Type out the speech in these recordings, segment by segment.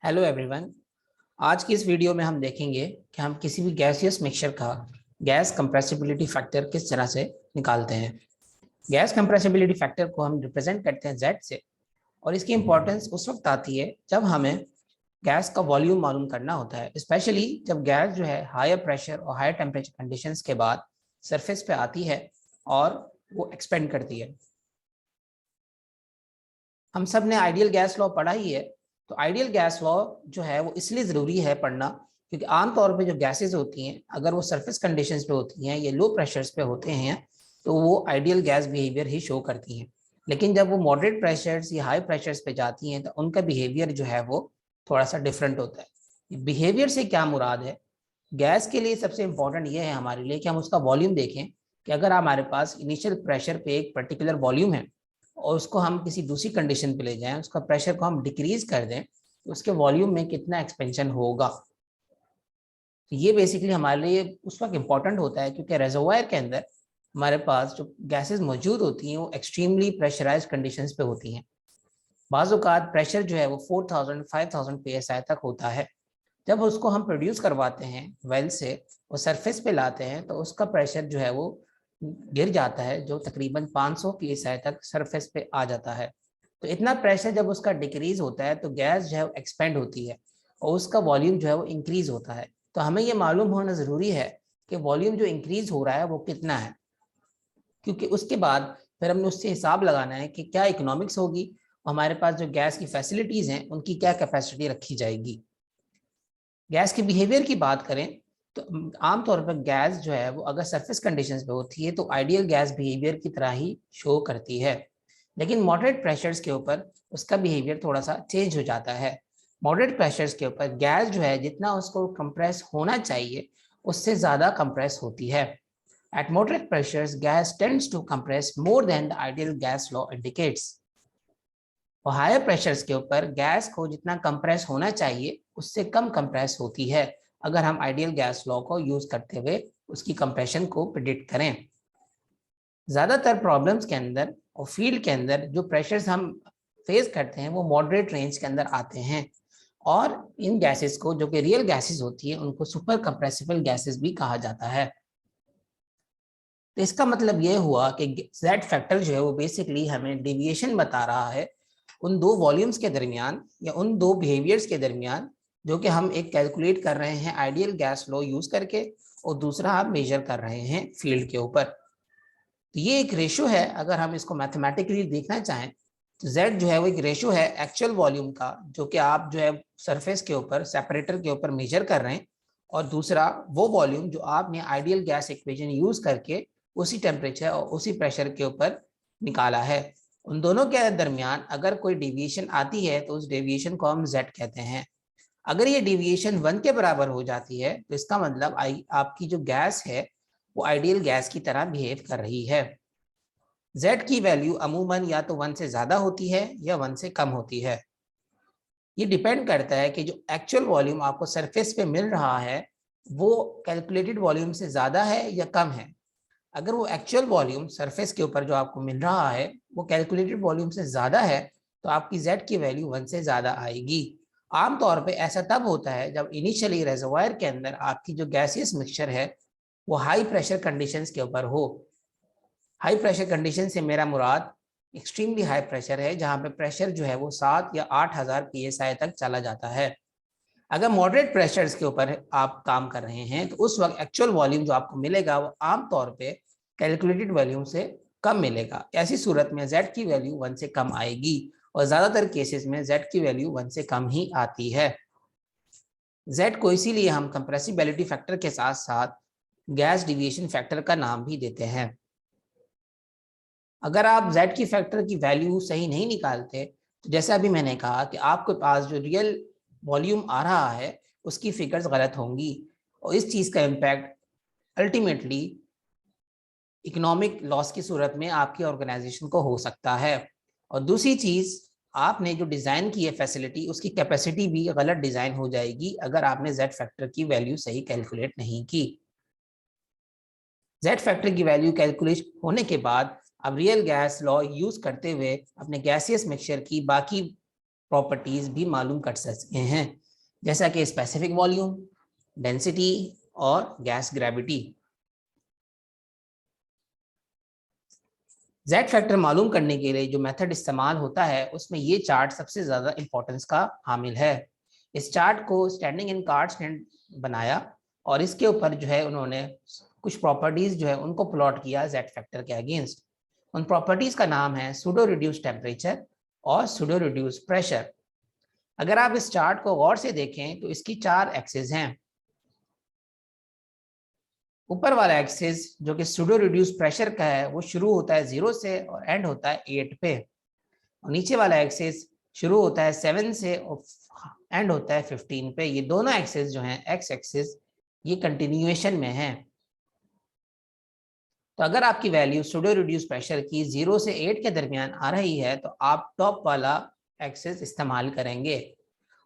Hello everyone. आज की इस वीडियो में हम देखेंगे कि हम किसी भी गैसियस मिक्सचर का गैस कंप्रेसिबिलिटी फैक्टर किस तरह से निकालते हैं। गैस कंप्रेसिबिलिटी फैक्टर को हम रिप्रेजेंट करते हैं Z से, और इसकी इंपॉर्टेंस उस वक्त आती है जब हमें गैस का वॉल्यूम मालूम करना होता है, स्पेशली जब गैस जो है हायर प्रेशर और हायर टेम्परेचर कंडीशंस के बाद सरफेस पे आती है और वो एक्सपेंड करती है। हम सब ने आइडियल गैस लॉ पढ़ा ही है। तो आइडियल गैस लॉ जो है वो इसलिए ज़रूरी है पढ़ना क्योंकि आमतौर पे जो गैसेज होती हैं अगर वो सरफेस कंडीशंस पे होती हैं या लो प्रेशर्स पे होते हैं तो वो आइडियल गैस बिहेवियर ही शो करती हैं। लेकिन जब वो मॉडरेट प्रेशर्स या हाई प्रेशर्स पे जाती हैं तो उनका बिहेवियर जो है वो थोड़ा सा डिफरेंट होता है। बिहेवियर से क्या मुराद है? गैस के लिए सबसे इंपॉर्टेंट ये है हमारे लिए कि हम उसका वॉल्यूम देखें कि अगर हमारे पास इनिशियल प्रेशर पे एक पर्टिकुलर वॉल्यूम है और उसको हम किसी दूसरी कंडीशन पे ले जाएं, उसका प्रेशर को हम डिक्रीज कर दें तो उसके वॉल्यूम में कितना एक्सपेंशन होगा। तो ये बेसिकली हमारे लिए उस वक्त इम्पॉर्टेंट होता है क्योंकि रेजर्वायर के अंदर हमारे पास जो गैसेस मौजूद होती हैं वो एक्सट्रीमली प्रेशराइज कंडीशंस पे होती हैं। बाज़ औक़ात प्रेशर जो है वो 4000 5000 psi तक होता है। जब उसको हम प्रोड्यूस करवाते हैं वेल से और सरफेस पे लाते हैं तो उसका प्रेशर जो है वो गिर जाता है, जो तकरीबन 500 psi तक सरफेस पे आ जाता है। तो इतना प्रेशर जब उसका डिक्रीज होता है तो गैस जो है वो एक्सपेंड होती है और उसका वॉल्यूम जो है वो इंक्रीज होता है। तो हमें ये मालूम होना ज़रूरी है कि वॉल्यूम जो इंक्रीज हो रहा है वो कितना है, क्योंकि उसके बाद फिर हमने उससे हिसाब लगाना है कि क्या इकोनॉमिक्स होगी और हमारे पास जो गैस की फैसिलिटीज़ हैं उनकी क्या कैपेसिटी रखी जाएगी। गैस के बिहेवियर की बात करें तो आमतौर पर गैस जो है वो अगर सरफेस कंडीशंस पे होती है तो आइडियल गैस बिहेवियर की तरह ही शो करती है। लेकिन मॉडरेट प्रेशर्स के ऊपर उसका बिहेवियर थोड़ा सा चेंज हो जाता है। मॉडरेट प्रेशर्स के ऊपर गैस जो है जितना उसको कंप्रेस होना चाहिए उससे ज़्यादा कंप्रेस होती है। At moderate pressures gas tends to compress more than the ideal gas law indicates. और हायर प्रेशर्स के ऊपर गैस को जितना कंप्रेस होना चाहिए उससे कम कंप्रेस होती है अगर हम आइडियल गैस लॉ को यूज करते हुए उसकी कंप्रेशन को प्रिडिक्ट करें। ज़्यादातर प्रॉब्लम्स के अंदर और फील्ड के अंदर जो प्रेशर्स हम फेस करते हैं वो मॉडरेट रेंज के अंदर आते हैं, और इन गैसेस को जो कि रियल गैसेस होती है उनको सुपर कंप्रेसिबल गैसेस भी कहा जाता है। तो इसका मतलब ये हुआ कि जेड फैक्टर जो है वो बेसिकली हमें डेविएशन बता रहा है उन दो वॉल्यूम्स के दरमियान या उन दो बिहेवियर्स के दरमियान जो कि हम एक कैलकुलेट कर रहे हैं आइडियल गैस लॉ यूज करके और दूसरा हम मेजर कर रहे हैं फील्ड के ऊपर। तो ये एक रेशो है, अगर हम इसको मैथमेटिकली देखना चाहें तो Z जो है वो एक रेशो है एक्चुअल वॉल्यूम का जो कि आप जो है सरफेस के ऊपर सेपरेटर के ऊपर मेजर कर रहे हैं, और दूसरा वो वॉल्यूम जो आपने आइडियल गैस इक्वेशन यूज करके उसी टेम्परेचर और उसी प्रेशर के ऊपर निकाला है। उन दोनों के दरमियान अगर कोई डेविएशन आती है तो उस डेविएशन को हम Z कहते हैं। अगर ये डेविएशन 1 के बराबर हो जाती है तो इसका मतलब आपकी जो गैस है वो आइडियल गैस की तरह बिहेव कर रही है। Z की वैल्यू अमूमन या तो 1 से ज़्यादा होती है या 1 से कम होती है। ये डिपेंड करता है कि जो एक्चुअल वॉल्यूम आपको सरफेस पे मिल रहा है वो कैलकुलेटेड वॉल्यूम से ज़्यादा है या कम है। अगर वो एक्चुअल वॉल्यूम सरफेस के ऊपर जो आपको मिल रहा है वो कैलकुलेटेड वॉल्यूम से ज़्यादा है तो आपकी Z की वैल्यू 1 से ज़्यादा आएगी। आमतौर पे ऐसा तब होता है जब इनिशियली रेजर्वायर के अंदर आपकी जो गैसियस मिक्सचर है वो हाई प्रेशर कंडीशंस के ऊपर हो। हाई प्रेशर कंडीशन से मेरा मुराद एक्सट्रीमली हाई प्रेशर है जहाँ पे प्रेशर जो है वो 7 या 8000 psi तक चला जाता है। अगर मॉडरेट प्रेशर्स के ऊपर आप काम कर रहे हैं तो उस वक्त एक्चुअल वॉल्यूम जो आपको मिलेगा वो आमतौर पे कैलकुलेटेड वॉल्यूम से कम मिलेगा। ऐसी सूरत में Z की वैल्यू 1 से कम आएगी और ज़्यादातर केसेस में Z की वैल्यू 1 से कम ही आती है। Z को इसीलिए हम कंप्रेसिबिलिटी फैक्टर के साथ साथ गैस डिविएशन फैक्टर का नाम भी देते हैं। अगर आप Z की फैक्टर की वैल्यू सही नहीं निकालते तो जैसा अभी मैंने कहा कि आपके पास जो रियल वॉल्यूम आ रहा है उसकी फिगर्स गलत होंगी और इस चीज़ का इम्पैक्ट अल्टीमेटली इकोनॉमिक लॉस की सूरत में आपकी ऑर्गेनाइजेशन को हो सकता है। और दूसरी चीज़, आपने जो डिज़ाइन की है फैसिलिटी उसकी कैपेसिटी भी गलत डिज़ाइन हो जाएगी अगर आपने Z फैक्टर की वैल्यू सही कैलकुलेट नहीं की। Z फैक्टर की वैल्यू कैलकुलेट होने के बाद अब रियल गैस लॉ यूज करते हुए अपने गैसियस मिक्सचर की बाकी प्रॉपर्टीज भी मालूम कर सकते हैं, जैसा कि स्पेसिफिक वॉल्यूम, डेंसिटी और गैस ग्रेविटी। जेड फैक्टर मालूम करने के लिए जो मेथड इस्तेमाल होता है उसमें ये चार्ट सबसे ज़्यादा इंपॉर्टेंस का हामिल है। इस चार्ट को स्टैंडिंग इन कार्ड्स ने बनाया और इसके ऊपर जो है उन्होंने कुछ प्रॉपर्टीज जो है उनको प्लॉट किया जेड फैक्टर के अगेंस्ट। उन प्रॉपर्टीज का नाम है सूडो रिड्यूस टेम्परेचर और सूडो रिड्यूस प्रेशर। अगर आप इस चार्ट को गौर से देखें तो इसकी 4 एक्सिस हैं। ऊपर वाला एक्सिस जो कि सूडो रिड्यूस प्रेशर का है वो शुरू होता है 0 से और एंड होता है 8 पे, और नीचे वाला एक्सिस शुरू होता है 7 से और एंड होता है 15 पे। ये दोनों एक्सिस जो हैं एक्स एक्सिस ये कंटिन्यूएशन में है। तो अगर आपकी वैल्यू सूडो रिड्यूस प्रेशर की 0 से 8 के दरमियान आ रही है तो आप टॉप वाला एक्सिस इस्तेमाल करेंगे,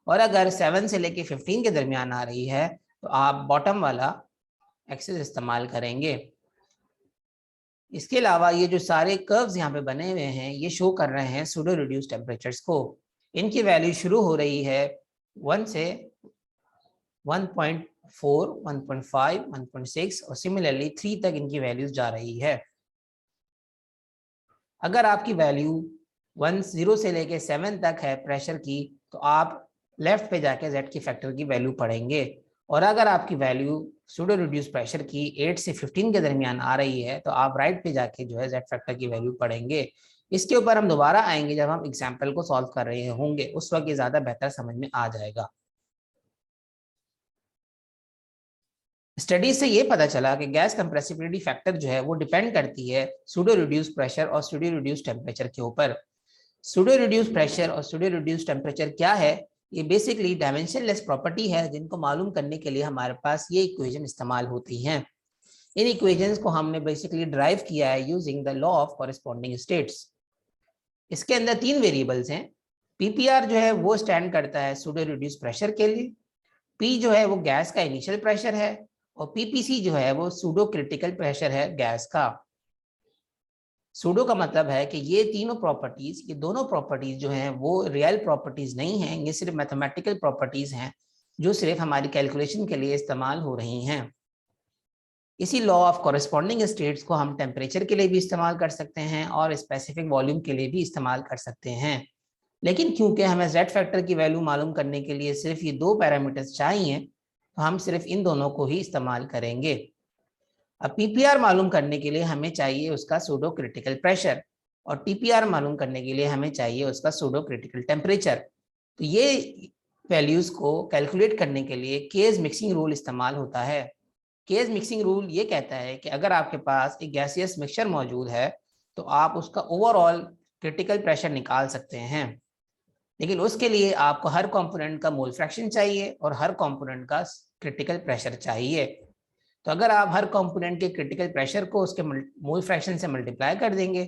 और अगर 7 से लेके 15 के दरमियान आ रही है तो आप बॉटम वाला एक्सिस इस्तेमाल करेंगे। इसके अलावा ये जो सारे कर्व्स यहाँ पे बने हुए हैं ये शो कर रहे हैं सूडो रिड्यूस टेम्परेचर्स को। इनकी वैल्यू शुरू हो रही है 1 से 1.4, 1.5, 1.6 और सिमिलरली 3 तक इनकी वैल्यूज जा रही है। अगर आपकी वैल्यू 0 से लेके 7 तक है प्रेशर की तो आप लेफ्ट पे जाके जेड की फैक्टर की वैल्यू पढ़ेंगे, और अगर आपकी वैल्यू सूडो रिड्यूस प्रेशर की 8 से 15 के दरमियान आ रही है तो आप राइट पे जाके जो है जेड फैक्टर की वैल्यू पढ़ेंगे। इसके ऊपर हम दोबारा आएंगे जब हम एग्जाम्पल को सॉल्व कर रहे होंगे, उस वक्त ये ज़्यादा बेहतर समझ में आ जाएगा। स्टडी से ये पता चला कि गैस कंप्रेसिबिलिटी फैक्टर जो है वो डिपेंड करती है सूडो रिड्यूस प्रेशर और सूडो रिड्यूस टेम्परेचर के ऊपर। सूडो रिड्यूस प्रेशर और सूडो रिड्यूस टेम्परेचर क्या है? ये बेसिकली डायमेंशनलेस प्रॉपर्टी है जिनको मालूम करने के लिए हमारे पास ये इक्वेशन इस्तेमाल होती हैं। इन इक्वेशंस को हमने बेसिकली ड्राइव किया है using the law of corresponding states. इसके अंदर 3 वेरिएबल्स हैं। पीपीआर जो है वो स्टैंड करता है सूडो रिड्यूस प्रेशर के लिए, पी जो है वो गैस का इनिशियल प्रेशर है, और पीपीसी जो है वो सूडो क्रिटिकल प्रेशर है गैस का। सूडो का मतलब है कि ये तीनों प्रॉपर्टीज, ये दोनों प्रॉपर्टीज जो हैं वो रियल प्रॉपर्टीज नहीं हैं, ये सिर्फ मैथमेटिकल प्रॉपर्टीज हैं जो सिर्फ हमारी कैलकुलेशन के लिए इस्तेमाल हो रही हैं। इसी लॉ ऑफ कॉरेस्पॉन्डिंग स्टेट्स को हम टेम्परेचर के लिए भी इस्तेमाल कर सकते हैं और स्पेसिफिक वॉल्यूम के लिए भी इस्तेमाल कर सकते हैं। लेकिन क्योंकि हमें जेड फैक्टर की वैल्यू मालूम करने के लिए सिर्फ ये 2 पैरामीटर्स चाहिए तो हम सिर्फ इन दोनों को ही इस्तेमाल करेंगे। अब पीपीआर मालूम करने के लिए हमें चाहिए उसका सूडो क्रिटिकल प्रेशर, और टीपीआर मालूम करने के लिए हमें चाहिए उसका सूडो क्रिटिकल टेम्परेचर। तो ये वैल्यूज को कैलकुलेट करने के लिए केज मिक्सिंग रूल इस्तेमाल होता है। केज मिक्सिंग रूल ये कहता है कि अगर आपके पास एक गैसियस मिक्सचर मौजूद है तो आप उसका ओवरऑल क्रिटिकल प्रेशर निकाल सकते हैं, लेकिन उसके लिए आपको हर कंपोनेंट का मोल फ्रैक्शन चाहिए और हर कंपोनेंट का क्रिटिकल प्रेशर चाहिए। तो अगर आप हर कंपोनेंट के क्रिटिकल प्रेशर को उसके मोल फ्रैक्शन से मल्टीप्लाई कर देंगे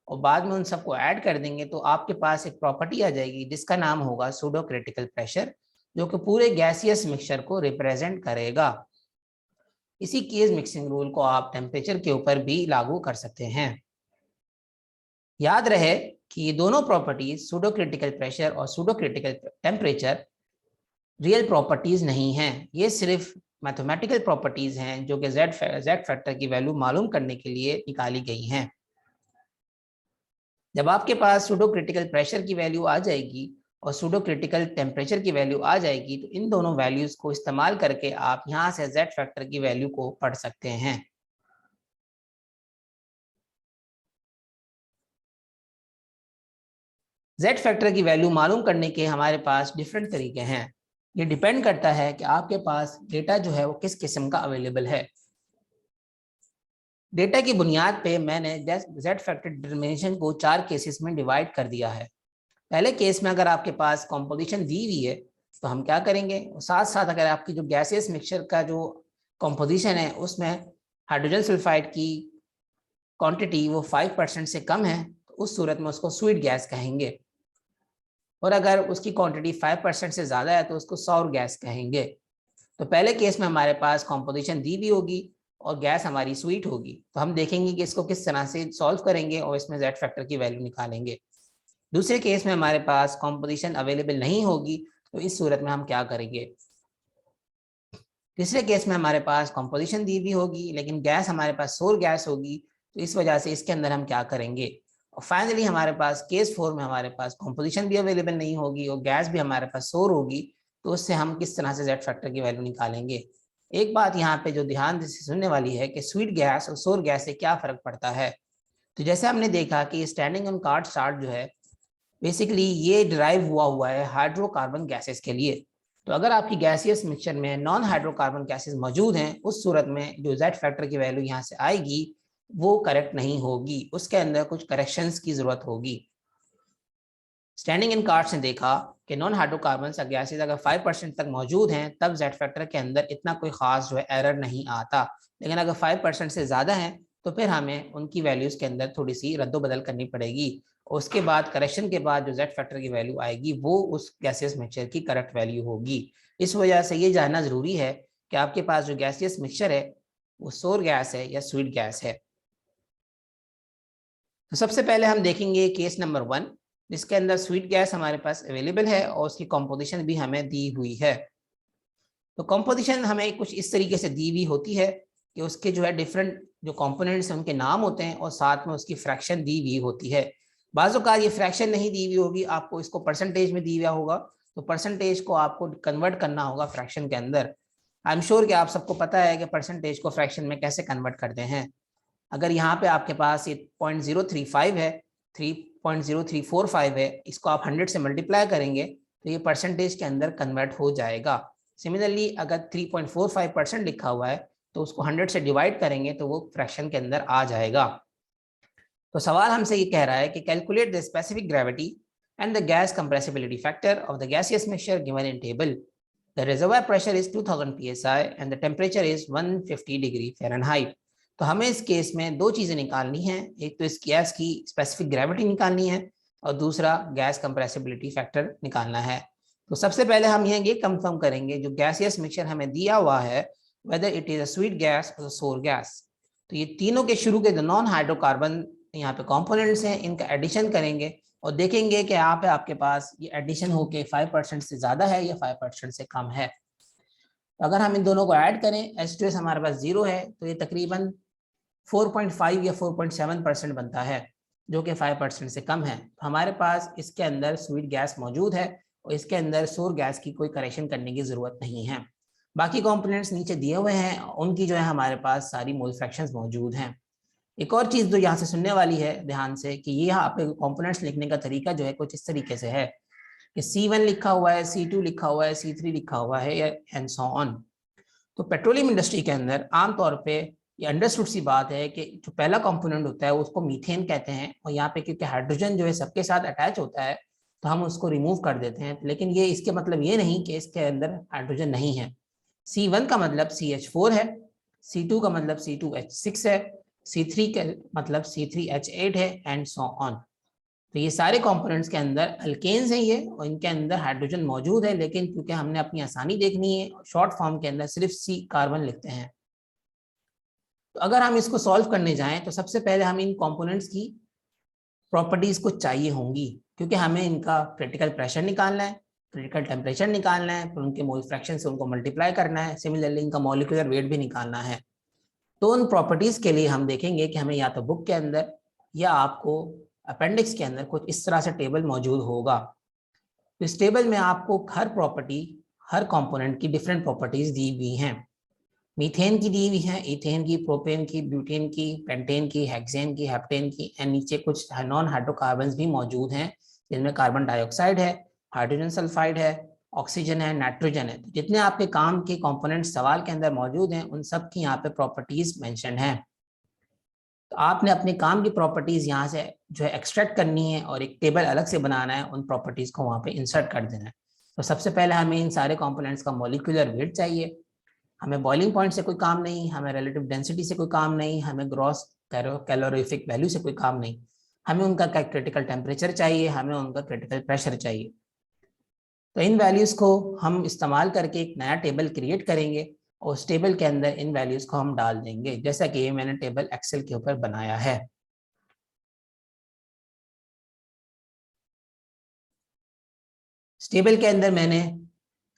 और बाद में उन सबको ऐड कर देंगे तो आपके पास एक प्रॉपर्टी आ जाएगी जिसका नाम होगा सूडो क्रिटिकल प्रेशर, जो कि पूरे गैसियस मिक्सचर को रिप्रेजेंट करेगा। इसी केज मिक्सिंग रूल को आप टेम्परेचर के ऊपर भी लागू कर सकते हैं। याद रहे कि ये दोनों प्रॉपर्टीज सूडो क्रिटिकल प्रेशर और pseudo critical temperature real properties नहीं हैं, ये सिर्फ मैथमेटिकल प्रॉपर्टीज हैं जो कि जेड फैक्टर की वैल्यू मालूम करने के लिए निकाली गई हैं। जब आपके पास सूडो क्रिटिकल प्रेशर की वैल्यू आ जाएगी और सूडो क्रिटिकल टेम्परेचर की वैल्यू आ जाएगी तो इन दोनों वैल्यूज को इस्तेमाल करके आप यहाँ से जेड फैक्टर की वैल्यू को पढ़ सकते हैं। जेड फैक्टर की वैल्यू मालूम करने के हमारे पास डिफरेंट तरीके हैं। ये डिपेंड करता है कि आपके पास डेटा जो है वो किस किस्म का अवेलेबल है। डेटा की बुनियाद पे मैंने जेड फैक्टर डिटरमिनेशन को 4 केसेस में डिवाइड कर दिया है। पहले केस में अगर आपके पास कॉम्पोजिशन दी हुई है तो हम क्या करेंगे, साथ साथ अगर आपकी जो गैसियस मिक्सचर का जो कॉम्पोजिशन है उसमें हाइड्रोजन सल्फाइड की क्वांटिटी वो 5% से कम है तो उस सूरत में उसको स्वीट गैस कहेंगे, और अगर उसकी क्वांटिटी 5% से ज़्यादा है तो उसको सॉर गैस कहेंगे। तो पहले केस में हमारे पास कॉम्पोजिशन दी हुई होगी और गैस हमारी स्वीट होगी, तो हम देखेंगे कि इसको किस तरह से सॉल्व करेंगे और इसमें जेड फैक्टर की वैल्यू निकालेंगे। दूसरे केस में हमारे पास कॉम्पोजिशन अवेलेबल नहीं होगी, तो इस सूरत में हम क्या करेंगे। तीसरे केस में हमारे पास कॉम्पोजिशन दी हुई होगी लेकिन गैस हमारे पास सोर गैस होगी, तो इस वजह से इसके अंदर हम क्या करेंगे। और फाइनली हमारे पास केस 4 में हमारे पास कॉम्पोजिशन भी अवेलेबल नहीं होगी और गैस भी हमारे पास सोर होगी, तो उससे हम किस तरह से जेड फैक्टर की वैल्यू निकालेंगे। एक बात यहाँ पे जो ध्यान से सुनने वाली है कि स्वीट गैस और सोर गैस से क्या फर्क पड़ता है। तो जैसे हमने देखा कि स्टैंडिंग ऑन कार्ड चार्ट जो है बेसिकली ये डिराइव हुआ है हाइड्रोकार्बन गैसेस के लिए। तो अगर आपकी गैसियस मिक्सचर में नॉन हाइड्रोकार्बन गैसेस मौजूद हैं, उस सूरत में जो जेड फैक्टर की वैल्यू यहाँ से आएगी वो करेक्ट नहीं होगी, उसके अंदर कुछ करेक्शंस की जरूरत होगी। स्टैंडिंग इन कार्ड्स ने देखा कि नॉन हाइड्रोकार्बन गैसेस अगर 5% तक मौजूद हैं तब जेड फैक्टर के अंदर इतना कोई खास जो है एरर नहीं आता, लेकिन अगर 5% से ज़्यादा है तो फिर हमें उनकी वैल्यूज़ के अंदर थोड़ी सी रद्दोबदल करनी पड़ेगी। उसके बाद करेक्शन के बाद जो जेड फैक्टर की वैल्यू आएगी वो उस गैसियस मिक्सचर की करेक्ट वैल्यू होगी। इस वजह से ये जानना ज़रूरी है कि आपके पास जो गैसियस मिक्सचर है वो सोर गैस है या स्वीट गैस है। तो सबसे पहले हम देखेंगे केस नंबर 1, जिसके अंदर स्वीट गैस हमारे पास अवेलेबल है और उसकी कॉम्पोजिशन भी हमें दी हुई है। तो कॉम्पोजिशन हमें कुछ इस तरीके से दी हुई होती है कि उसके जो है डिफरेंट जो कंपोनेंट्स हैं उनके नाम होते हैं और साथ में उसकी फ्रैक्शन दी हुई होती है। बाज़ औक़ात ये फ्रैक्शन नहीं दी हुई होगी, आपको इसको परसेंटेज में दी हुआ होगा, तो परसेंटेज को आपको कन्वर्ट करना होगा फ्रैक्शन के अंदर। आई एम श्योर कि आप सबको पता है कि परसेंटेज को फ्रैक्शन में कैसे कन्वर्ट करते हैं। अगर यहाँ पे आपके पास ये 0.035 है, 3.0345 है, इसको आप 100 से मल्टीप्लाई करेंगे तो ये परसेंटेज के अंदर कन्वर्ट हो जाएगा। सिमिलरली अगर 3.45% लिखा हुआ है तो उसको 100 से डिवाइड करेंगे तो वो फ्रैक्शन के अंदर आ जाएगा। तो सवाल हमसे ये कह रहा है कि calculate the specific gravity and the gas compressibility factor of the gaseous mixture given in table. The reservoir pressure is 2000 psi and the temperature is 150 degree Fahrenheit. तो हमें इस केस में दो चीज़ें निकालनी है, एक तो इस गैस की स्पेसिफिक ग्रेविटी निकालनी है और दूसरा गैस कंप्रेसिबिलिटी फैक्टर निकालना है। तो सबसे पहले हम ये कंफर्म करेंगे जो गैसियस मिक्सचर हमें दिया हुआ है whether it is a sweet gas और सोर गैस। तो ये तीनों के शुरू के जो नॉन हाइड्रोकार्बन यहाँ पे कंपोनेंट्स हैं इनका एडिशन करेंगे और देखेंगे कि यहाँ पे आपके पास ये एडिशन होके 5% से ज़्यादा है या 5% से कम है। तो अगर हम इन दोनों को ऐड करें, H2S हमारे पास 0 है तो ये तकरीबन 4.5 या 4.7% बनता है जो कि 5% से कम है। तो हमारे पास इसके अंदर स्वीट गैस मौजूद है और इसके अंदर सोर गैस की कोई करेक्शन करने की ज़रूरत नहीं है। बाकी कंपोनेंट्स नीचे दिए हुए हैं, उनकी जो है हमारे पास सारी मोल फ्रैक्शंस मौजूद हैं। एक और चीज़ जो यहाँ से सुनने वाली है ध्यान से कि ये यहाँ पे कंपोनेंट्स लिखने का तरीका जो है कुछ इस तरीके से है कि C1 लिखा हुआ है, C2 लिखा हुआ है, C3 लिखा हुआ है या एंड सो ऑन। तो पेट्रोलियम इंडस्ट्री के अंदर आमतौर पे ये अंडरस्टूड सी बात है कि जो पहला कंपोनेंट होता है उसको मीथेन कहते हैं और यहाँ पे क्योंकि हाइड्रोजन जो है सबके साथ अटैच होता है तो हम उसको रिमूव कर देते हैं, लेकिन ये इसके मतलब ये नहीं कि इसके अंदर हाइड्रोजन नहीं है। C1 का मतलब CH4 है, C2 का मतलब C2H6 है, C3 का मतलब C3H8 है एंड सो ऑन। तो ये सारे कंपोनेंट्स के अंदर अल्केन्स हैं ये और इनके अंदर हाइड्रोजन मौजूद है, लेकिन क्योंकि हमने अपनी आसानी देखनी है शॉर्ट फॉर्म के अंदर सिर्फ C कार्बन लिखते हैं। तो अगर हम इसको सॉल्व करने जाएं तो सबसे पहले हम इन कंपोनेंट्स की प्रॉपर्टीज को चाहिए होंगी क्योंकि हमें इनका क्रिटिकल प्रेशर निकालना है, क्रिटिकल टेम्परेचर निकालना है, फिर उनके मोल फ्रैक्शन से उनको मल्टीप्लाई करना है, सिमिलरली इनका मॉलिक्यूलर वेट भी निकालना है। तो उन प्रॉपर्टीज के लिए हम देखेंगे कि हमें या तो बुक के अंदर या आपको अपेंडिक्स के अंदर कुछ इस तरह से टेबल मौजूद होगा। तो इस टेबल में आपको हर प्रॉपर्टी हर कंपोनेंट की डिफरेंट प्रॉपर्टीज दी हुई हैं। मीथेन की दी हुई है, इथेन की, प्रोपेन की, ब्यूटेन की, पेंटेन की, हेक्सेन की, हेप्टेन की एंड नीचे कुछ नॉन हाइड्रोकार्बन भी मौजूद हैं जिनमें कार्बन डाइऑक्साइड है, हाइड्रोजन सल्फाइड है, ऑक्सीजन है, नाइट्रोजन है। तो जितने आपके काम के कंपोनेंट सवाल के अंदर मौजूद हैं उन सब की यहाँ पे प्रॉपर्टीज मेंशन है। तो आपने अपने काम की प्रॉपर्टीज यहाँ से जो है एक्सट्रैक्ट करनी है और एक टेबल अलग से बनाना है, उन प्रॉपर्टीज को वहाँ पे इंसर्ट कर देना है। तो सबसे पहले हमें इन सारे कंपोनेंट्स का मॉलिक्यूलर वेट चाहिए। हमें बॉइलिंग पॉइंट से कोई काम नहीं, हमें रिलेटिव डेंसिटी से कोई काम नहीं, हमें ग्रॉस कैलोरीफिक वैल्यू से कोई काम नहीं, हमें उनका क्रिटिकल टेम्परेचर चाहिए, हमें उनका क्रिटिकल प्रेशर चाहिए। तो इन वैल्यूज़ को हम इस्तेमाल करके एक नया टेबल क्रिएट करेंगे और उस टेबल के अंदर इन वैल्यूज़ को हम डाल देंगे जैसा कि ये मैंने टेबल एक्सेल के ऊपर बनाया है। स्टेबल के अंदर मैंने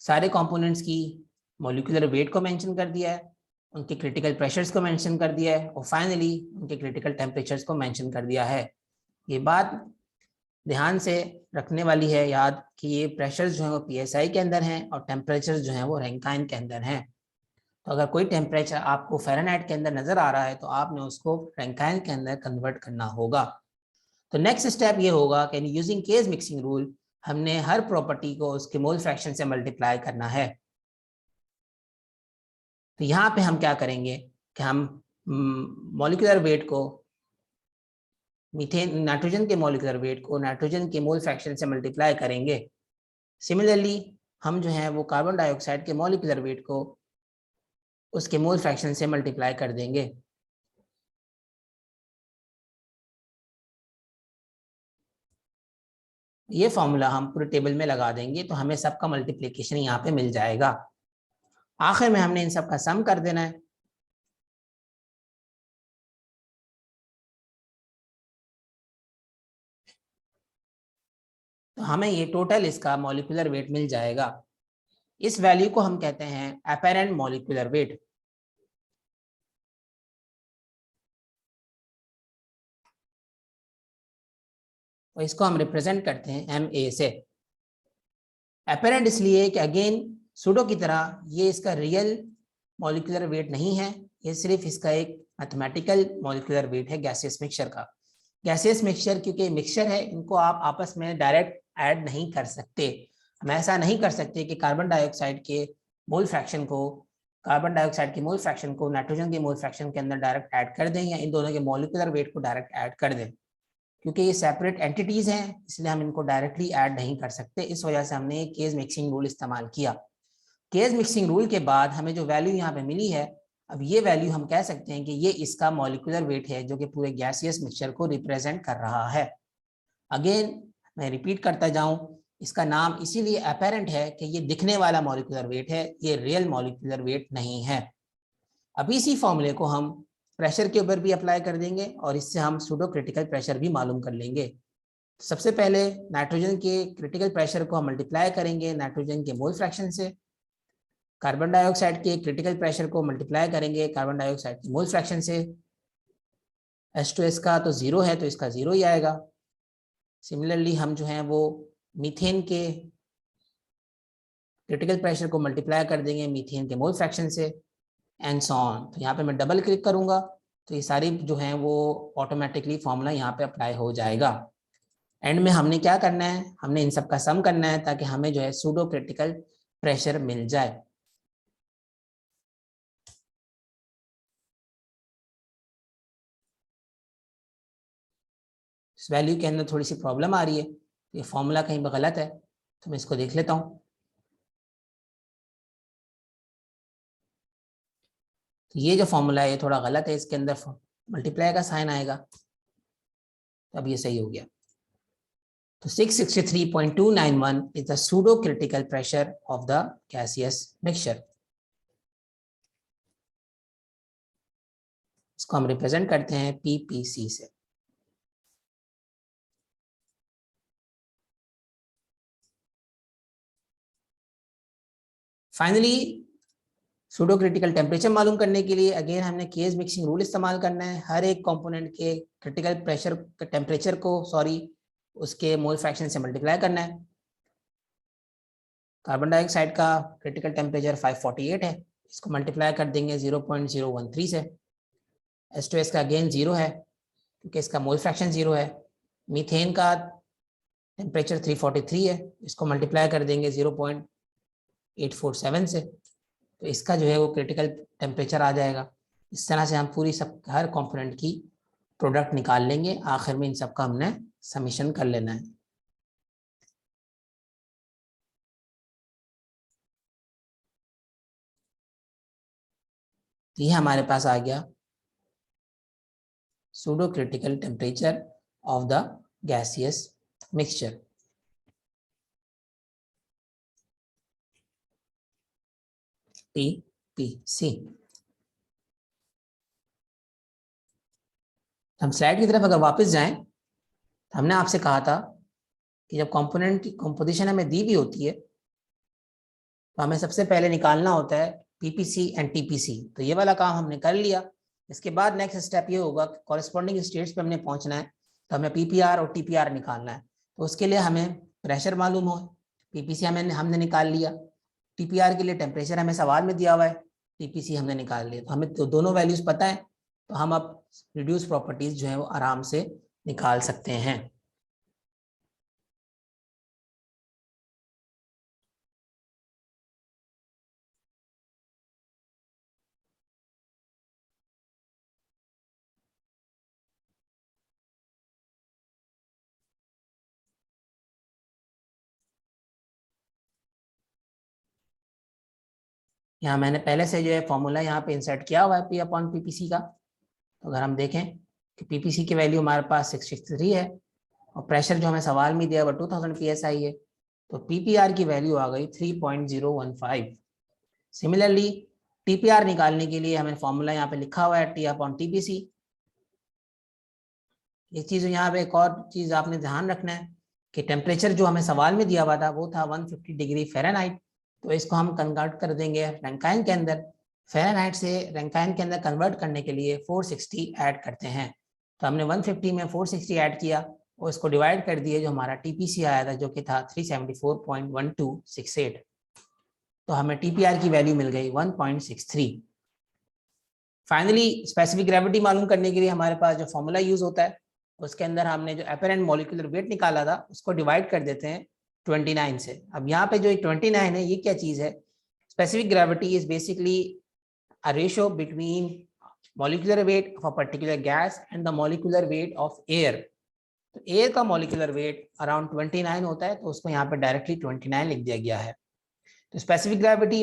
सारे कंपोनेंट्स की मॉलिक्यूलर वेट को मेंशन कर दिया है, उनके क्रिटिकल प्रेशर्स को मेंशन कर दिया है और फाइनली उनके क्रिटिकल टेम्परेचर्स को मेंशन कर दिया है। ये बात ध्यान से रखने वाली है याद कि ये प्रेशर्स जो है वो पीएसआई के अंदर हैं और टेम्परेचर्स जो है वो रैंकाइन के अंदर हैं। तो अगर कोई टेम्परेचर आपको फ़ारेनहाइट के अंदर नजर आ रहा है तो आपने उसको रैंकाइन के अंदर कन्वर्ट करना होगा। तो नेक्स्ट स्टेप ये होगा कि यूजिंग केस मिक्सिंग रूल हमने हर प्रॉपर्टी को उसके मोल फ्रैक्शन से मल्टीप्लाई करना है। तो यहाँ पे हम क्या करेंगे कि हम मॉलिक्यूलर वेट को मीथेन नाइट्रोजन के मॉलिक्यूलर वेट को नाइट्रोजन के मोल फ्रैक्शन से मल्टीप्लाई करेंगे। सिमिलरली हम जो है वो कार्बन डाइऑक्साइड के मॉलिक्यूलर वेट को उसके मोल फ्रैक्शन से मल्टीप्लाई कर देंगे। ये फॉर्मूला हम पूरे टेबल में लगा देंगे तो हमें सबका मल्टीप्लिकेशन यहाँ पे मिल जाएगा। आखिर में हमने इन सब का सम कर देना है। तो हमें ये टोटल इसका मॉलिक्यूलर वेट मिल जाएगा। इस वैल्यू को हम कहते हैं अपैरेंट मॉलिक्यूलर वेट। और इसको हम रिप्रेजेंट करते हैं MA से। अपैरेंट इसलिए कि अगेन सूडो की तरह ये इसका रियल मॉलिक्यूलर वेट नहीं है, ये सिर्फ इसका एक मैथमेटिकल मॉलिक्यूलर वेट है गैसियस मिक्सचर का। गैसियस मिक्सचर क्योंकि मिक्सचर है, इनको आप आपस में डायरेक्ट ऐड नहीं कर सकते। हम ऐसा नहीं कर सकते कि कार्बन डाइऑक्साइड के मोल फ्रैक्शन को नाइट्रोजन के मोल फ्रैक्शन के अंदर डायरेक्ट ऐड कर दें या इन दोनों के मॉलिक्यूलर वेट को डायरेक्ट ऐड कर दें। क्योंकि ये सेपरेट एंटिटीज हैं इसलिए हम इनको डायरेक्टली ऐड नहीं कर सकते। इस वजह से हमने केस मिक्सिंग रूल इस्तेमाल किया। केस मिक्सिंग रूल के बाद हमें जो वैल्यू यहाँ पे मिली है, अब ये वैल्यू हम कह सकते हैं कि ये इसका मॉलिक्यूलर वेट है जो कि पूरे गैसियस मिक्सचर को रिप्रेजेंट कर रहा है। अगेन मैं रिपीट करता जाऊं, इसका नाम इसीलिए अपैरेंट है कि ये दिखने वाला मॉलिक्यूलर वेट है, ये रियल मॉलिक्यूलर वेट नहीं है। अब इसी फॉर्मूले को हम प्रेशर के ऊपर भी अप्लाई कर देंगे और इससे हम सूडो क्रिटिकल प्रेशर भी मालूम कर लेंगे। सबसे पहले नाइट्रोजन के क्रिटिकल प्रेशर को हम मल्टीप्लाई करेंगे नाइट्रोजन के मोल फ्रैक्शन से। कार्बन डाइऑक्साइड के क्रिटिकल प्रेशर को मल्टीप्लाई करेंगे कार्बन डाइऑक्साइड के मोल फ्रैक्शन से। H2S का तो जीरो है तो इसका जीरो ही आएगा। सिमिलरली हम जो है वो मीथेन के क्रिटिकल प्रेशर को मल्टीप्लाई कर देंगे मीथेन के मोल फ्रैक्शन से एंड सो ऑन। तो यहाँ पे मैं डबल क्लिक करूंगा तो ये सारी जो है वो ऑटोमेटिकली फॉर्मूला यहाँ पे अप्लाई हो जाएगा। एंड में हमने क्या करना है, हमने इन सब का सम करना है ताकि हमें जो है सूडो क्रिटिकल प्रेशर मिल जाए। इस वैल्यू के अंदर थोड़ी सी प्रॉब्लम आ रही है, ये फॉर्मूला कहीं पर गलत है तो मैं इसको देख लेता हूँ। तो ये जो फॉर्मूला है ये थोड़ा गलत है, इसके अंदर मल्टीप्लाई का साइन आएगा। तो अब ये सही हो गया। तो 663.291 is the pseudo critical pressure of the gaseous mixture। इसको हम रिप्रेजेंट करते हैं PPC से। फाइनली सूडो क्रिटिकल टेम्परेचर मालूम करने के लिए अगेन हमने केस मिक्सिंग रूल इस्तेमाल करना है। हर एक कंपोनेंट के क्रिटिकल प्रेशर टेम्परेचर को उसके मोल फ्रैक्शन से मल्टीप्लाई करना है। कार्बन डाइऑक्साइड का क्रिटिकल टेम्परेचर 548 है, इसको मल्टीप्लाई कर देंगे 0.013 से। H2S का अगेन जीरो है क्योंकि इसका मोल फ्रैक्शन जीरो है। मीथेन का टेम्परेचर 343 है, इसको मल्टीप्लाई कर देंगे 0.847 से। तो इसका जो है वो क्रिटिकल टेम्परेचर आ जाएगा। इस तरह से हम पूरी सब हर कंपोनेंट की प्रोडक्ट निकाल लेंगे। आखिर में इन सब का हमने समीशन कर लेना है। तो ये हमारे पास आ गया pseudo critical temperature of the gaseous mixture. PPC। हम स्लाइड की तरफ अगर वापस जाएं तो हमने आपसे कहा था कि जब कंपोनेंट की कंपोजिशन हमें दी भी होती है तो हमें सबसे पहले निकालना होता है पीपीसी एंड टीपीसी। तो ये वाला काम हमने कर लिया। इसके बाद नेक्स्ट स्टेप ये होगा कि कॉरेस्पॉन्डिंग स्टेट्स पे हमने पहुंचना है, तो हमें पीपीआर और टीपीआर निकालना है। तो उसके लिए हमें प्रेशर मालूम हो, पीपीसी हमने निकाल लिया, टीपीआर के लिए टेम्परेचर हमें सवाल में दिया हुआ है, टीपीसी हमने निकाल लिया। तो हमें तो दोनों वैल्यूज पता है, तो हम अब रिड्यूस प्रॉपर्टीज जो है वो आराम से निकाल सकते हैं। यहाँ मैंने पहले से जो है फॉर्मूला यहाँ पे इंसर्ट किया हुआ है पी अपॉन पीपीसी का। तो अगर हम देखें कि पीपीसी की वैल्यू हमारे पास 663 है और प्रेशर जो हमें सवाल में दिया हुआ 2000 psi है, तो पीपीआर की वैल्यू आ गई 3.015। सिमिलरली टीपीआर निकालने के लिए हमें फॉर्मूला यहाँ पे लिखा हुआ है टी अपॉन टीपीसी। एक चीज यहाँ पे एक और चीज आपने ध्यान रखना है कि टेम्परेचर जो हमें सवाल में दिया हुआ था वो था 150 डिग्री फ़ारेनहाइट। तो इसको हम कन्वर्ट कर देंगे रैंकाइन के अंदर। फ़ारेनहाइट से रैंकाइन के अंदर कन्वर्ट करने के लिए 460 ऐड करते हैं। तो हमने 150 में 460 ऐड किया और इसको डिवाइड कर दिए, जो हमारा टीपीसी आया था जो कि था 374.1268। तो हमें टीपीआर की वैल्यू मिल गई 1.63। फाइनली स्पेसिफिक ग्रेविटी मालूम करने के लिए हमारे पास जो फॉर्मूला यूज होता है उसके अंदर हमने जो अपरेंट मॉलिक्यूलर वेट निकाला था उसको डिवाइड कर देते हैं 29 से। अब यहाँ पे जो 29 है ये क्या चीज है? Specific gravity is basically a ratio between molecular weight of a particular gas and the molecular weight of air. तो एयर का मॉलिक्यूलर वेट अराउंड 29 होता है, तो उसको यहाँ पे डायरेक्टली 29 लिख दिया गया है। तो specific gravity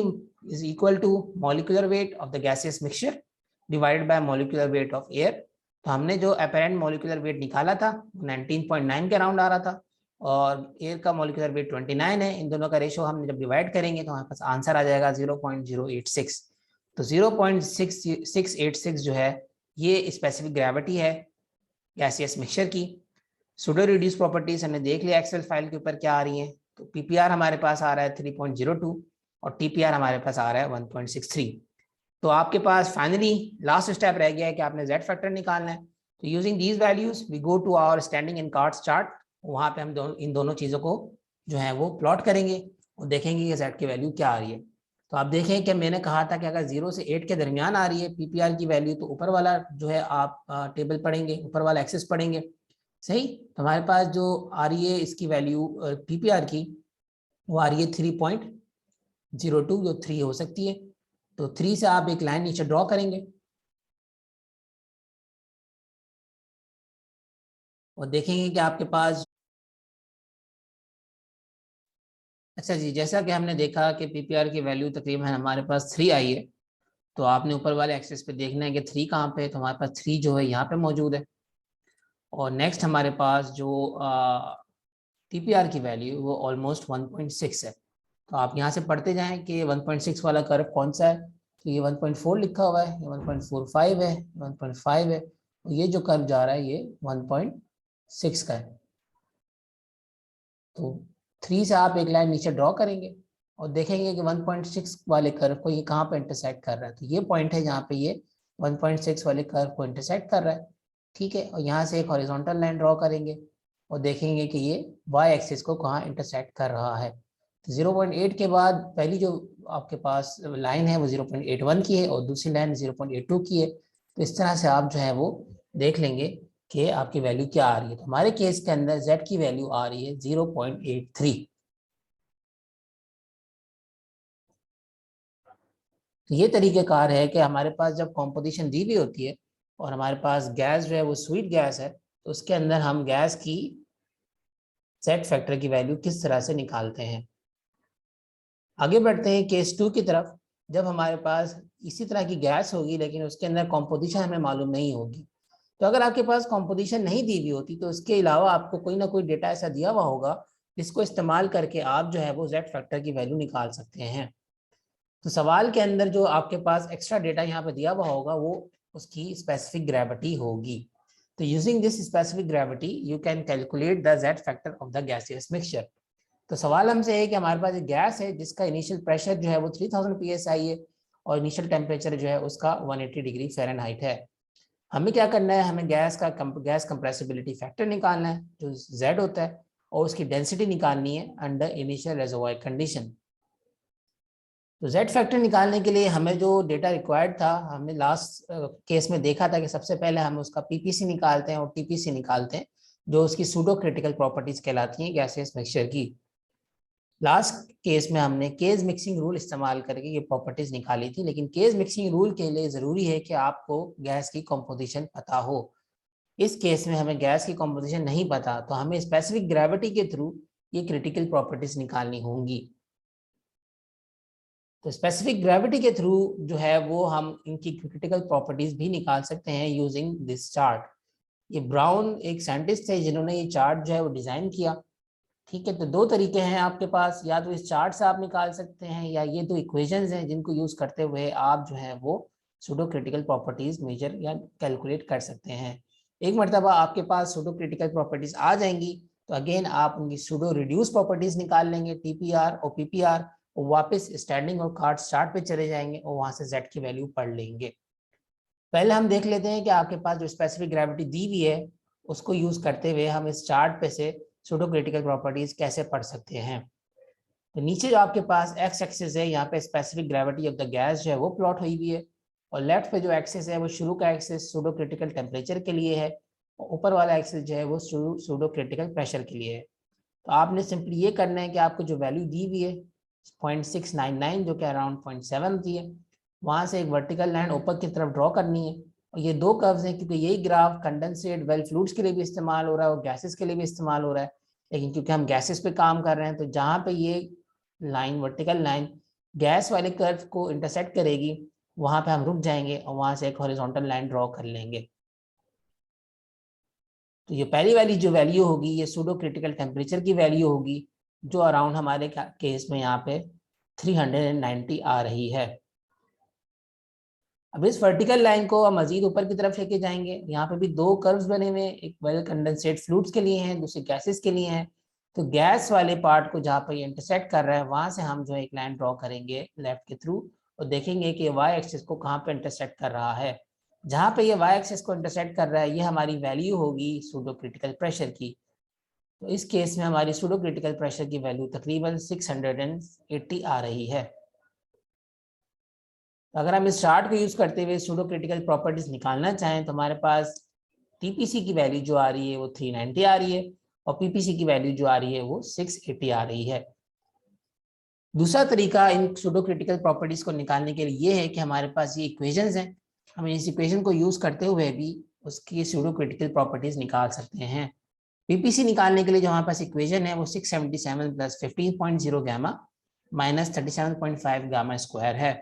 is equal to molecular weight of the gaseous mixture divided by molecular weight of air. तो हमने जो अपेरेंट मॉलिक्यूलर वेट निकाला था 19.9 के अराउंड आ रहा था और एयर का मॉलिक्यूलर वेट 29 है। इन दोनों का रेशियो हम जब डिवाइड करेंगे तो हमारे पास आंसर आ जाएगा 0.086। तो 0.686 जो है ये स्पेसिफिक ग्रेविटी है गैसियस मिक्सचर की। सूडो रिड्यूस प्रॉपर्टीज हमने देख लिया एक्सेल फाइल के ऊपर क्या आ रही है। तो पीपीआर हमारे पास आ रहा है 3.02 और टीपीआर हमारे पास आ रहा है 1.63। तो आपके पास फाइनली लास्ट स्टेप रह गया है कि आपने जेड फैक्टर निकालना है। तो using these values we go to our Standing and Katz chart. वहाँ पे हम इन दोनों चीज़ों को जो है वो प्लॉट करेंगे और देखेंगे कि जेड की वैल्यू क्या आ रही है। तो आप देखें कि मैंने कहा था कि अगर 0 से 8 के दरमियान आ रही है पीपीआर की वैल्यू तो ऊपर वाला जो है आप टेबल पढ़ेंगे, ऊपर वाला एक्सेस पढ़ेंगे। सही। तो हमारे पास जो आ रही है इसकी वैल्यू पीपीआर की वो आ रही है 3.02, जो 3 हो सकती है। तो 3 से आप एक लाइन नीचे ड्रॉ करेंगे और देखेंगे कि आपके पास, अच्छा जी, जैसा कि हमने देखा कि पीपीआर की वैल्यू तकरीबन हमारे पास 3 आई है। तो आपने ऊपर वाले एक्सेस पे देखना है कि 3 कहाँ पे है। तो हमारे पास 3 जो है यहाँ पे मौजूद है। और नेक्स्ट हमारे पास जो टीपीआर की वैल्यू वो ऑलमोस्ट 1.6 है। तो आप यहाँ से पढ़ते जाएं कि 1.6 वाला कर्व कौन सा है। तो ये 1.4 लिखा हुआ है, ये 1.45 है, 1.5 है और ये जो कर्व जा रहा है ये 1.6 का है। तो 3 से आप एक लाइन नीचे ड्रॉ करेंगे और देखेंगे कि 1.6 वाले कर्व को ये कहाँ पे इंटरसेक्ट कर रहा है। तो ये पॉइंट है जहाँ पे ये 1.6 वाले कर्व को इंटरसेक्ट कर रहा है। ठीक है, और यहाँ से एक हॉरिजॉन्टल लाइन ड्रॉ करेंगे और देखेंगे कि ये वाई एक्सिस को कहाँ इंटरसेक्ट कर रहा है। तो 0.8 के बाद पहली जो आपके पास लाइन है वो 0.81 की है और दूसरी लाइन 0.82 की है। तो इस तरह से आप जो है वो देख लेंगे कि आपकी वैल्यू क्या आ रही है। तो हमारे केस के अंदर z की वैल्यू आ रही है 0.83। तो ये तरीक़ेकार है कि हमारे पास जब कॉम्पोजिशन दी हुई होती है और हमारे पास गैस जो है वो स्वीट गैस है, तो उसके अंदर हम गैस की z फैक्टर की वैल्यू किस तरह से निकालते हैं। आगे बढ़ते हैं केस 2 की तरफ। जब हमारे पास इसी तरह की गैस होगी लेकिन उसके अंदर कॉम्पोजिशन हमें मालूम नहीं होगी। तो अगर आपके पास कॉम्पोजिशन नहीं दी हुई होती तो उसके अलावा आपको कोई ना कोई डेटा ऐसा दिया हुआ होगा जिसको इस्तेमाल करके आप जो है वो जेड फैक्टर की वैल्यू निकाल सकते हैं। तो सवाल के अंदर जो आपके पास एक्स्ट्रा डेटा यहाँ पे दिया हुआ होगा वो उसकी स्पेसिफिक ग्रेविटी होगी। तो तो using this specific gravity you can calculate the Z factor of the gaseous mixture. तो सवाल हमसे है कि हमारे पास एक गैस है जिसका इनिशियल प्रेशर जो है वो 3000 psi है और इनिशियल टेम्परेचर जो है उसका 180 डिग्री फ़ारेनहाइट है। हमें क्या करना है, हमें गैस कंप्रेसिबिलिटी फैक्टर निकालना है जो Z होता है, और उसकी डेंसिटी निकालनी है अंडर इनिशियल रिजर्वॉयर कंडीशन। तो Z फैक्टर निकालने के लिए हमें जो डेटा रिक्वायर्ड था, हमने लास्ट केस में देखा था कि सबसे पहले हम उसका पीपीसी निकालते हैं और टीपीसी निकालते हैं, जो उसकी सूडो क्रिटिकल प्रॉपर्टीज कहलाती हैं गैसियस मिक्सचर की। लास्ट केस में हमने केज मिक्सिंग रूल इस्तेमाल करके ये प्रॉपर्टीज निकाली थी, लेकिन केज मिक्सिंग रूल के लिए जरूरी है कि आपको गैस की कॉम्पोजिशन पता हो। इस केस में हमें गैस की कॉम्पोजिशन नहीं पता, तो हमें स्पेसिफिक ग्रेविटी के थ्रू ये क्रिटिकल प्रॉपर्टीज निकालनी होंगी। तो स्पेसिफिक ग्रेविटी के थ्रू जो है वो हम इनकी क्रिटिकल प्रॉपर्टीज भी निकाल सकते हैं यूजिंग दिस चार्ट। ये ब्राउन एक साइंटिस्ट थे जिन्होंने ये चार्ट जो है वो डिजाइन किया। ठीक है, तो दो तरीके हैं आपके पास, या तो इस चार्ट से आप निकाल सकते हैं, या ये दो इक्वेशंस हैं जिनको यूज करते हुए आप जो है वो सूडो क्रिटिकल प्रॉपर्टीज मेजर या कैलकुलेट कर सकते हैं। एक मरतबा आपके पास सूडो क्रिटिकल प्रॉपर्टीज आ जाएंगी तो अगेन आप उनकी सूडो रिड्यूस प्रॉपर्टीज निकाल लेंगे, टीपीआर और पीपीआर, और वापस स्टैंडिंग और कार्ड चार्ट पे चले जाएंगे और वहां से Z की वैल्यू पढ़ लेंगे। पहले हम देख लेते हैं कि आपके पास जो स्पेसिफिक ग्रेविटी दी हुई है उसको यूज करते हुए हम इस चार्ट पे से सूडो क्रिटिकल प्रॉपर्टीज कैसे पढ़ सकते हैं। तो नीचे जो आपके पास एक्स एक्सिस है, यहाँ पे specific gravity of the gas जो है वो प्लॉट हुई हुई है, और लेफ्ट पे जो एक्सिस है वो शुरू का एक्सिस सूडो क्रिटिकल टेम्परेचर के लिए है, और ऊपर वाला एक्सिस जो है वो सूडो क्रिटिकल प्रेशर के लिए है। तो आपने सिंपली ये करना है कि आपको जो वैल्यू दी हुई है 0.699 जो कि अराउंड 0.7 होती है, वहां से एक वर्टिकल लाइन ऊपर की तरफ ड्रॉ करनी है। और ये दो कर्व्स हैं क्योंकि यही ग्राफ कंडेंसेट वेल फ्लूइड्स के लिए भी इस्तेमाल हो रहा है और गैसेस के लिए भी इस्तेमाल हो रहा है, लेकिन क्योंकि हम गैसेस पे काम कर रहे हैं तो जहाँ पे ये लाइन वर्टिकल लाइन गैस वाले कर्व को इंटरसेक्ट करेगी वहां पे हम रुक जाएंगे और वहां से एक हॉरिजॉन्टल लाइन ड्रॉ कर लेंगे। तो ये पहली वाली जो वैल्यू होगी ये सूडो क्रिटिकल टेम्परेचर की वैल्यू होगी, जो अराउंड हमारे केस में यहाँ पे 390 आ रही है। अब इस वर्टिकल लाइन को हम मजीद ऊपर की तरफ लेके जाएंगे। यहाँ पे भी दो कर्व्स बने हुए हैं, एक वेल कंडेंसेट फ्लूइड्स के लिए हैं, दूसरे गैसेस के लिए हैं। तो गैस वाले पार्ट को जहाँ पर ये इंटरसेक्ट कर रहा है वहां से हम जो है एक लाइन ड्रॉ करेंगे लेफ्ट के थ्रू, और देखेंगे कि वाई एक्सिस को कहाँ पे इंटरसेक्ट कर रहा है। जहाँ पे ये वाई एक्सिस को इंटरसेक्ट कर रहा है ये हमारी वैल्यू होगी सूडो क्रिटिकल प्रेशर की। तो इस केस में हमारी सूडो क्रिटिकल प्रेशर की वैल्यू तकरीबन 680 आ रही है। अगर हम इस चार्ट को यूज करते हुए सूडो क्रिटिकल प्रॉपर्टीज निकालना चाहें तो हमारे पास टीपीसी की वैल्यू जो आ रही है वो 390 आ रही है, और पीपीसी की वैल्यू जो आ रही है वो 680 आ रही है। दूसरा तरीका इन सूडो क्रिटिकल प्रॉपर्टीज को निकालने के लिए ये है कि हमारे पास ये इक्वेशंस हैं, हम इस इक्वेशन को यूज करते हुए भी उसकी सूडो क्रिटिकल प्रॉपर्टीज निकाल सकते हैं। पीपीसी निकालने के लिए जो हमारे पास इक्वेशन है वो 677 plus 15.0 gamma minus 37.5 gamma square है।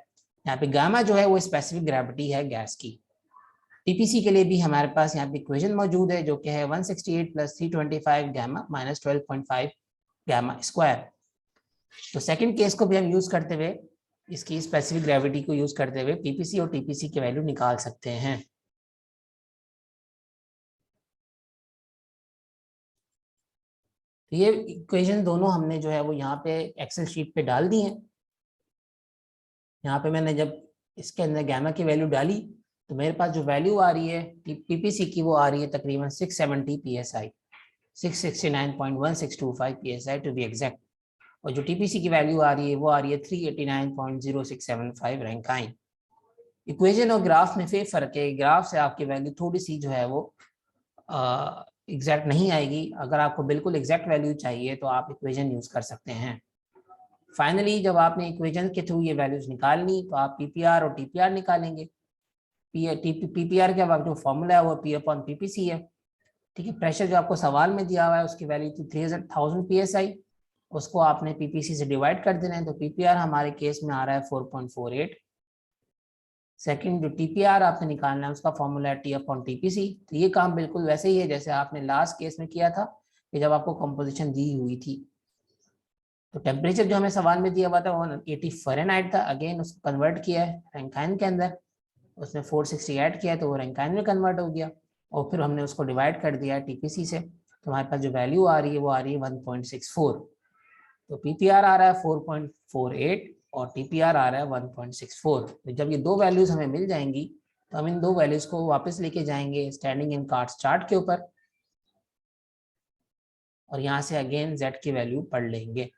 यहाँ पे गामा जो है वो स्पेसिफिक ग्रेविटी है गैस की। टीपीसी के लिए भी हमारे पास यहाँ पे इक्वेशन मौजूद है जो कि है 168 plus 325 gamma minus 12.5 gamma square. तो सेकंड केस को भी हम यूज करते हुए इसकी स्पेसिफिक ग्रेविटी को यूज करते हुए पीपीसी और टीपीसी की वैल्यू निकाल सकते हैं। तो ये इक्वेशन दोनों हमने जो है वो यहाँ पे एक्सेल शीट पे डाल दी है। यहाँ पे मैंने जब इसके अंदर गामा की वैल्यू डाली तो मेरे पास जो वैल्यू आ रही है पीपीसी की वो आ रही है तकरीबन 670 psi, 669.1625 psi to be exact, और जो टीपीसी की वैल्यू आ रही है वो आ रही है 389.0675 रैंकाइन। इक्वेशन और ग्राफ में फिर फर्क है, ग्राफ से आपकी वैल्यू थोड़ी सी जो है वो एग्जैक्ट नहीं आएगी। अगर आपको बिल्कुल एग्जैक्ट वैल्यू चाहिए तो आप इक्वेशन यूज कर सकते हैं। फाइनली जब आपने इक्वेशन के थ्रू ये वैल्यूज निकाल ली तो आप पीपीआर और टीपीआर निकालेंगे। पीपीआर का जो फॉर्मूला है वो पी अपॉन पीपीसी है। ठीक है, प्रेशर जो आपको सवाल में दिया हुआ है उसकी वैल्यू थी 3000 psi, उसको आपने पीपीसी से डिवाइड कर देना है। तो पीपीआर हमारे केस में आ रहा है 4.48। सेकंड जो टीपीआर आपने निकालना है उसका फॉर्मूला है टी अपॉन टीपीसी। तो ये काम बिल्कुल वैसे ही है जैसे आपने लास्ट केस में किया था कि जब आपको कंपोजिशन दी हुई थी। तो टेम्परेचर जो हमें सवाल में दिया हुआ था 180 फ़ारेनहाइट था, अगेन उसको कन्वर्ट किया है रैंकाइन के अंदर, उसने 460 ऐड किया तो वो रैंकाइन में कन्वर्ट हो गया। और फिर हमने उसको डिवाइड कर दिया है टीपीसी से, तो हमारे पास जो वैल्यू आ रही है वो आ रही है 1.64। तो पीपीआर आ रहा है 4.48 और टीपीआर आ रहा है 1.64। तो जब ये दो वैल्यूज हमें मिल जाएंगी तो हम इन दो वैल्यूज को वापस लेके जाएंगे स्टैंडिंग इन कार्ड्स चार्ट के ऊपर, और यहाँ से अगेन जेड की वैल्यू पढ़ लेंगे।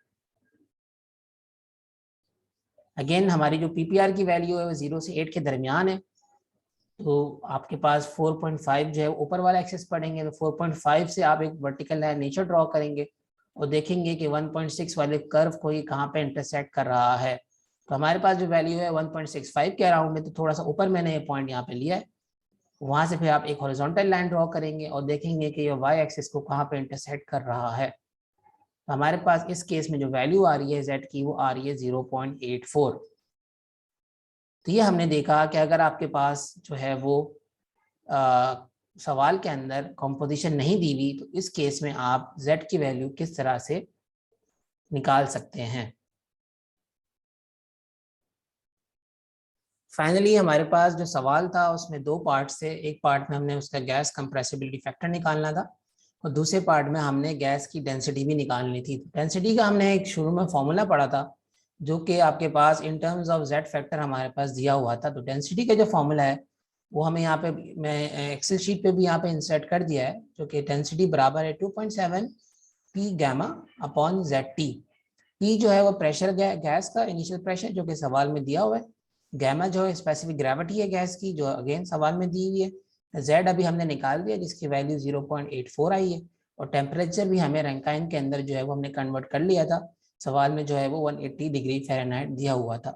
अगेन हमारी जो पीपीआर की वैल्यू है वो 0 से 8 के दरमियान है, तो आपके पास 4.5 जो है ऊपर वाला एक्सेस पढ़ेंगे, तो 4.5 से आप एक वर्टिकल लाइन नीचे ड्रॉ करेंगे और देखेंगे कि 1.6 वाले कर्व को ये कहाँ पे इंटरसेक्ट कर रहा है। तो हमारे पास जो वैल्यू है 1.65 के अराउंड है, तो थोड़ा सा ऊपर मैंने ये पॉइंट यहाँ पे लिया है। वहां से फिर आप एक हॉरिजॉन्टल लाइन ड्रॉ करेंगे और देखेंगे कि ये वाई एक्सिस को कहाँ पे इंटरसेक्ट कर रहा है। तो हमारे पास इस केस में जो वैल्यू आ रही है जेड की वो आ रही है 0.84। तो ये हमने देखा कि अगर आपके पास जो है वो सवाल के अंदर कंपोजिशन नहीं दी हुई, तो इस केस में आप z की वैल्यू किस तरह से निकाल सकते हैं। फाइनली हमारे पास जो सवाल था उसमें दो पार्ट से, एक पार्ट में हमने उसका गैस कंप्रेसिबिलिटी फैक्टर निकालना था और दूसरे पार्ट में हमने गैस की डेंसिटी भी निकालनी थी। डेंसिटी का हमने एक शुरू में फॉर्मूला पढ़ा था जो कि आपके पास in terms of Z factor हमारे पास दिया हुआ था। तो डेंसिटी का जो फॉर्मूला है वो हमें यहाँ पे मैं एक्सेल शीट पे भी यहाँ पे इंसर्ट कर दिया है, जो कि डेंसिटी बराबर है 2.7 P gamma upon Z T. T जो है वो प्रेशर गैस का इनिशियल प्रेशर जो कि सवाल में दिया हुआ है, गैमा जो है स्पेसिफिक ग्रेविटी है गैस की जो अगेन सवाल में दी हुई है, जेड अभी हमने निकाल दिया जिसकी वैल्यू 0.84 आई है, और टेम्परेचर भी हमें रैंकाइन के अंदर जो है वो हमने कन्वर्ट कर लिया था, सवाल में जो है वो 180 डिग्री फ़ारेनहाइट दिया हुआ था।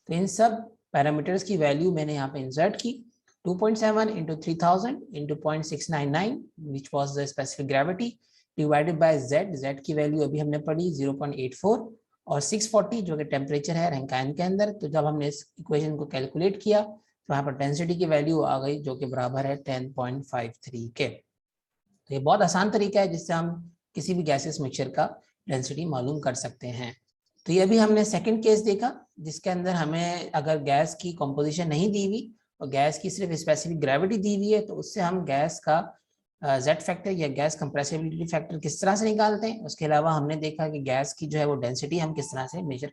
तो इन सब पैरामीटर्स की वैल्यू मैंने यहाँ पे इंसर्ट की, 2.7 into 3000 into 0.699 which was the specific gravity divided by Z, Z की वैल्यू अभी हमने पढ़ी 0.84 और 640 जो कि टेम्परेचर है रैंकाइन के अंदर। तो जब हमने इस इक्वेशन को कैलकुलेट किया तो यहाँ पर डेंसिटी की वैल्यू आ गई जो कि बराबर है 10.53 के। तो ये बहुत आसान तरीका है जिससे हम किसी भी गैसेस मिक्सचर का डेंसिटी मालूम कर सकते हैं। तो ये अभी हमने सेकंड केस देखा जिसके अंदर हमें अगर गैस की कंपोजिशन नहीं दी हुई और गैस की सिर्फ स्पेसिफिक ग्रेविटी दी हुई है, तो उससे हम गैस का जेड फैक्टर या गैस कंप्रेसिबिलिटी फैक्टर किस तरह से निकालते हैं। उसके अलावा हमने देखा कि गैस की जो है वो डेंसिटी हम किस तरह से मेजर